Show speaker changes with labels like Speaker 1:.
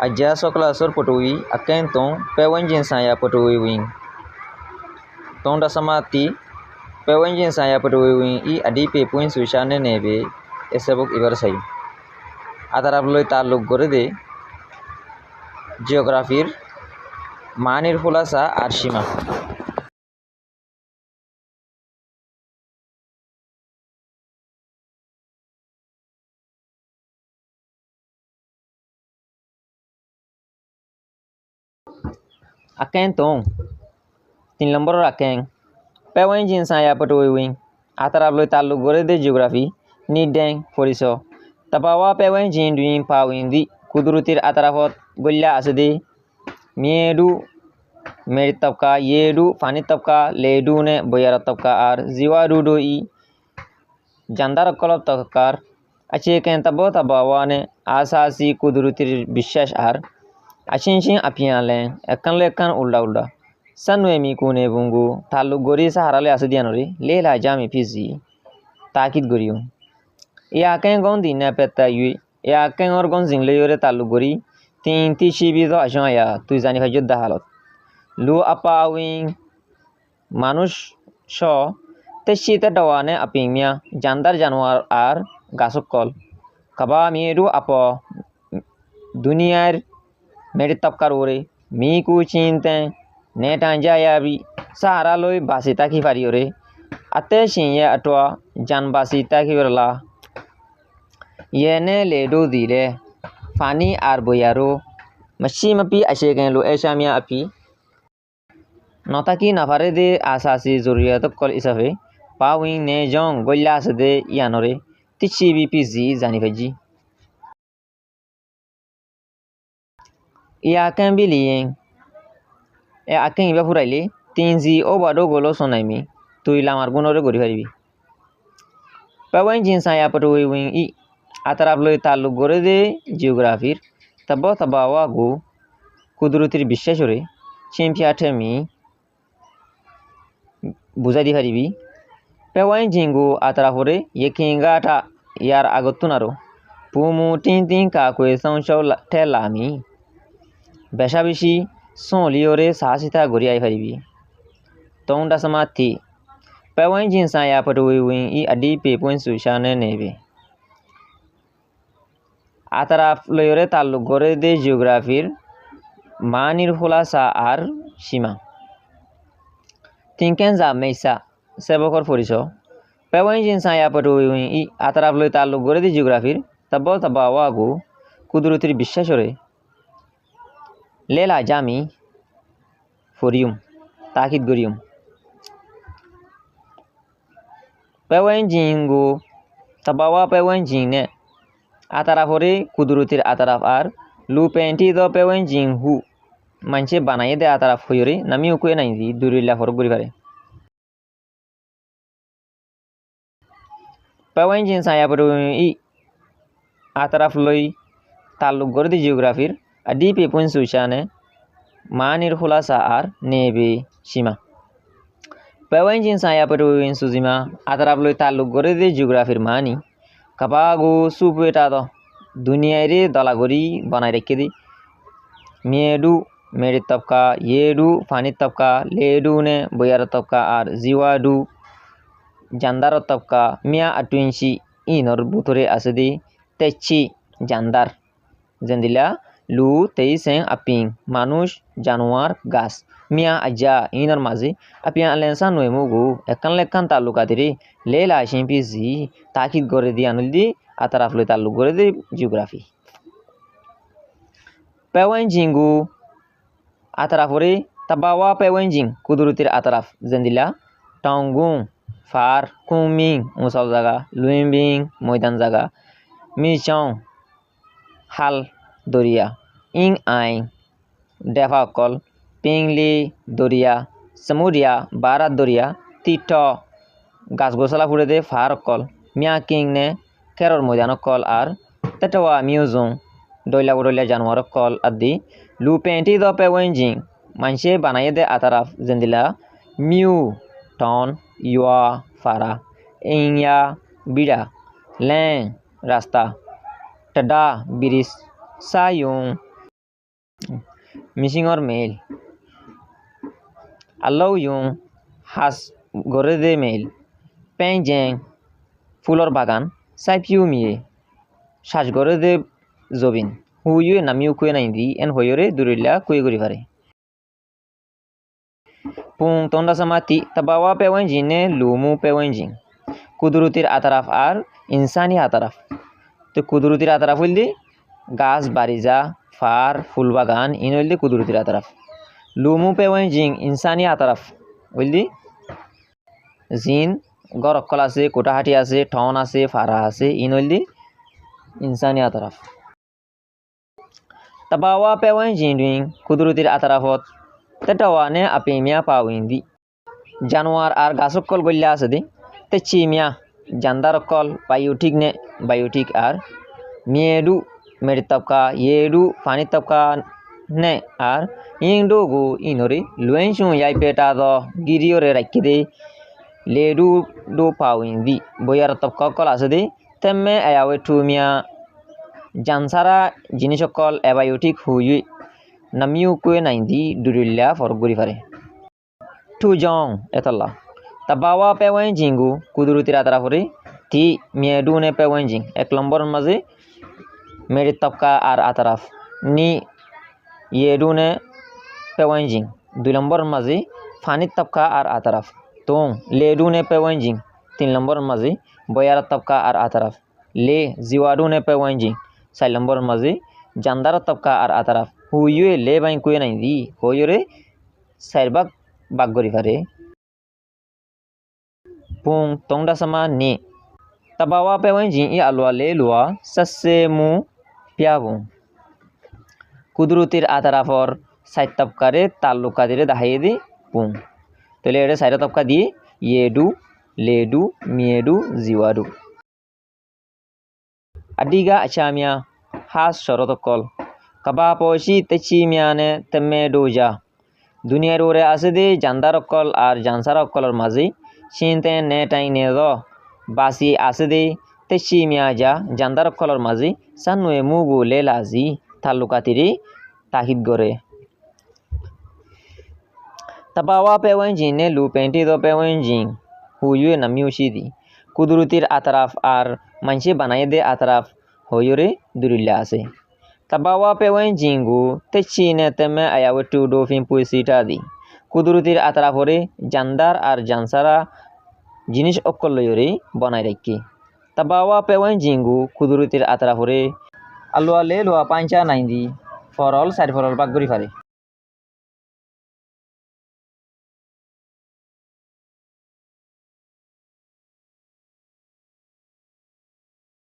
Speaker 1: Aja sokla sor potui aken tong pewenjin saya potui wing. Tong da samati pewenjin saya potui wing I adipe point sushane nebe esebok ibar sai. Atarab loi taluk gore de জিওগ্রাফির মানির খোলাসা আর সীমা। Akeng tong 3 নম্বরের akeng pewen jin saya patoi wing atarab loi taluk gore de geography ni deng poriso tapawa pewen jin duin pawin di kudurutir atarafot golla asde miedu मेरी तबका येडू फानी तबका लेडू ने बोयारा तबका are जीवा डूडो ई जानदार कलब तबकार अच्छे कें तबो तबावा ने आसासी कुदरती विशेष आर अच्छी अपियां लें एकन उल्टा उल्टा सनवे मी कोने बुंगू तालुक गोरी सहारा ले असदियानोरी ले ला जामी फिजी ताकिद गोरियो या कें गौन दिन पेता यु या कें और गौन जिंगले योरे तालुक गोरी तीन तीसी भी तो आशा या तु जानी भाई जुद्दा हालत lu apa wing মানুষ স তেশিতে dawane apingmia jandar januar ar gasokol kaba mieru apo duniyar meri tapkar ore mi ku chinte netanja yabi sahara loi basita ki pari ore ate sinye atwa jan basita ki orla yene ledo dire fani ar boyaro mashi mapi ashegen lo eshamia api नौताकी नफारे दे आसासी जरूरियत कल इसफे पाविंग ने Jong gola सदे यानोरे तिची भी PG जानी भजी या कें बिलियें ए आकें इबा फुराइले तीनजी ओ बाडो गोलो सोनाइमी तुई Lamar गुनोरे गोरी हरिबी पाविंग जिनसा या पटोई विंग इ आतराब लई ताल्लुक गोरे दे जियोग्राफिर तबो तबावा गो कुदरतिर विशेषरे चिमपियाथेमी বুঝাই দি পারিবি পেওয়াইন জিঙ্গু আতরা পরে ইয়েকিঙ্গাটা ইয়ার আগতুনারো পুমু তিন তিন কা কয়ে সংশাও ঠেলামি বেশা বেশি সলিওরে সাহসিতা গড়িয়াই পারিবি তংডা সমাতি পেওয়াইন জিনসা ইয়া পটুই উইং ই আডি পে পয়েন্ট সুশানে নেবে আতরা লয়রে তাল্লুক গড়ে দে জিওগ্রাফির মানির খোলাসা আর সীমা Tinkenza meisa sebokor poriso pewen jin saya patoi I atarab loi taluk gore di geografir tabol tabawa go kudurutir বিশ্বাসরে lela jami forium takid gorium pewen jingo tabawa pewen jinne atarafore kudurutir ataraf ar lu penti do pewen jinhu মানছে বানাইয়ে দে আতারা ফয়রে নামি উকুয়ে নাই দি দুরিলা ফরক গরি পারে পাওয়াইন জিন সায়া পড়ো ই আতারা ফলই তাল্লুক গরে দি জিওগ্রাফির আদি পেপন সুশানে মানির খোলাসা আর নেবে সীমা পাওয়াইন জিন সায়া পড়ো ইন সুজিমা আতারা ফলই তাল্লুক গরে দি জিওগ্রাফির মানি কাপাগো সুপুয়েটা দ দুনিয়ারে দলাগরি বানাই রেখে দি মেডু मेरी तबका येडू फानी तबका लेडू ने बोयार तबका आर जीवाडू जानदार तबका मिया अटुइंसी इनर बुतरे असदी तेची जानदार जंदिला लू तेईसें अपिंग मानुष जानवर गास मिया अजा इनर माजी अपिया लेंसा नोएमुगु एकन लेकन तालुका दिरे लेला शिंपिजी ताकिद गोरे दी अनुलदी आतराफ ले तालुक गोरे दी जियोग्राफी पेवन जिंगू ataraf ore tabawa pewenjing kudurutir ataraf zendila tanggung far kuming musal jaga luimbing moidan jaga michong hal doria ing aing defa kol pingli doria samudia barat doria tito gas gosala pure de far kol mia king ne keror moidan kol ar tetawa miuzung doila janwar kol adi lu penti do pewenjing manche banaye de ataraf zendila miu ton yua fara inya bida leng rasta tada biris sayung Missing or male. Allow yung has gore de male. Pen jeng ফুলৰ বাগান চাই পিউ মিয়ে শ্বাস গড়ে দে জবিন হুইয়ে নামিও কুয়ে নাইন্দি N হইরে দুরিল্লা কুয়ে গরি পারে পুং তন্ডা সামাতি তাবাওয়া পেওয়েঞ্জিন নে লুমু পেওয়েঞ্জিন কুদরতির আতারাফ আর ইনসানি আতারাফ তো কুদরতির আতারাফ হইলি গাছ বারিজা ফার ফুল বাগান ইন হইলি কুদরতির আতারাফ লুমু পেওয়েঞ্জিন ইনসানি আতারাফ হইলি জিন গরকল আছে কোটাহাটি আছে ঠন আছে ফারা আছে ইনলদি ইনসানি আতারাফ tabawa pewen jindwin kudurutir atarafot tetawane apemia pawindi januar ar gasokol golla asade te chimia jandarokol biotic ne biotic ar miedu meritapka yedu fanitapka ne ar ingdogo inori luenshun yaipeta do giriore rakide ledu do pawindi boyar tapka kol asade temme ayawe tumia jansara jinisokol abiotic huyi namiu kue naindi durilla for gurifare tu jong etalla tabawa pewen jingu kudurutir atarafore ti miedu ne pewen jing ek number maze merit tapka ar ataraf ni yedu ne pewen jing 2 number maze fanit tapka ar ataraf tong ledu ne pewen jing 3 number maze boyar tapka ar ataraf le jiwadu ne pewen jing 4 number maze jandar tapka ar ataraf huyue le bain kue naindi hoyore sairbak baggori fare pung tongda sama ni tabawa pewen jing i alwa le lua sassemu piabu kudurutir atarafor sait tapkare talukadire dahayedi pung tele ere saira tapka di yedu ledu miedu jiwadu adiga achamia has shorotokol kaba poshi techimiane temme doja দুনিয়ার ওরে আছে দে জান্দারকল আর জানসারকলর মাঝে চিনতে নে টাই নে দ বাসি আছে দে তেছি মিয়াজা জান্দারকলর মাঝে সানুয়ে মুগু লেলাজি তালুকাতিরি তাহিদ গরে tabawa pewenjin ne lu penti do pewenjin huyue namiushidi kudurutir ataraf ar manche banaye de ataraf hoyore durilla ase tabawa pewenjingu techine teme ayawetu do fin puisita di kudurutir atarafore jandar ar jansara জিনিস অকল্লয়রে বনাই রাখি tabawa pewenjingu kudurutir atarafore alwa le loa pancha naindi for all side for all bag guri fare